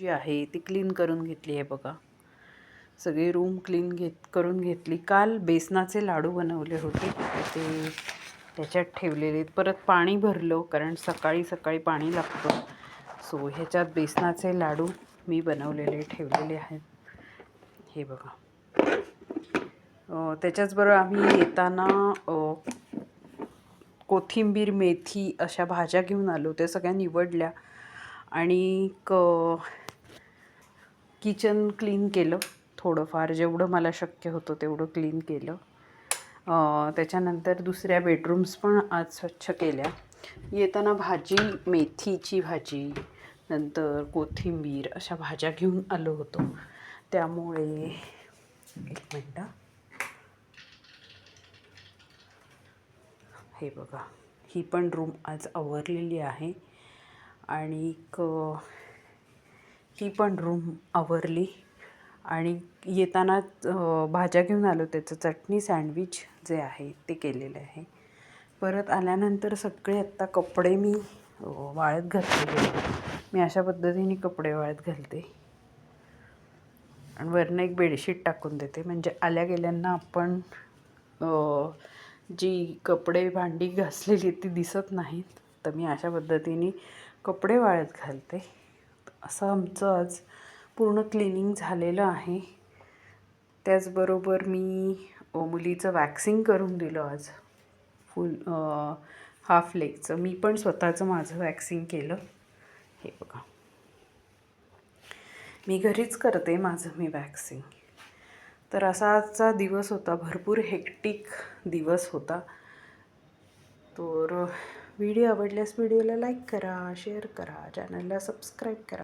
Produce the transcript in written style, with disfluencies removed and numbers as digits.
जी आहे ती क्लीन करून घेतली आहे बघा. सगळी रूम क्लीन करून घेतली. काल बेसनाचे लाडू बनवले होते ते त्याच्यात ठेवलेले. परत पाणी भरलं कारण सकाळी सकाळी पाणी लागतं. सो ह्याच्यात बेसनाचे लाडू मी बनवलेले ठेवलेले आहेत. हे बघा. त्याच्याचबरोबर आम्ही येताना कोथिंबीर, मेथी अशा भाज्या घेऊन आलो. त्या सगळ्या निवडल्या आणि किचन क्लीन केलं. थोडंफार जेवढं मला शक्य होतं तेवढं क्लीन केलं. त्याच्यानंतर दुसऱ्या बेडरूम्स पण आज स्वच्छ केल्या. येताना भाजी, मेथीची भाजी, नंतर कोथिंबीर अशा भाज्या घेऊन आलो होतो. त्यामुळे एक मिनटं. हे बघा, ही पण रूम आज आवरलेली आहे आणि ही पण रूम आवरली. आणि येताना भाज्या घेऊन आलो. त्याचं चटणी सँडविच जे आहे ते केलेलं आहे. परत आल्यानंतर सगळे आत्ता कपडे मी वाळत घातलेले. मी अशा पद्धतीने कपडे वाळत घालते आणि वरनं एक बेडशीट टाकून देते. म्हणजे आल्या गेल्यांना आपण जी कपडे भांडी घासलेली ती दिसत नाहीत. तर मी अशा पद्धतीने कपडे वाळत घालते. असं आमचं आज पूर्ण क्लिनिंग झालेलं आहे. त्याचबरोबर मी मुलीचं वॅक्सिंग करून दिलं आज. फुल हाफ लेगचं. मी पण स्वतःचं माझं वॅक्सिंग केलं. हे बघा, मी घरीच करते माझं मी वॅक्सिंग. तर असा आजचा दिवस होता. भरपूर हेक्टिक दिवस होता. तर व्हिडिओ आवडल्यास व्हिडिओला लाईक करा, शेअर करा, चॅनलला सबस्क्राईब करा.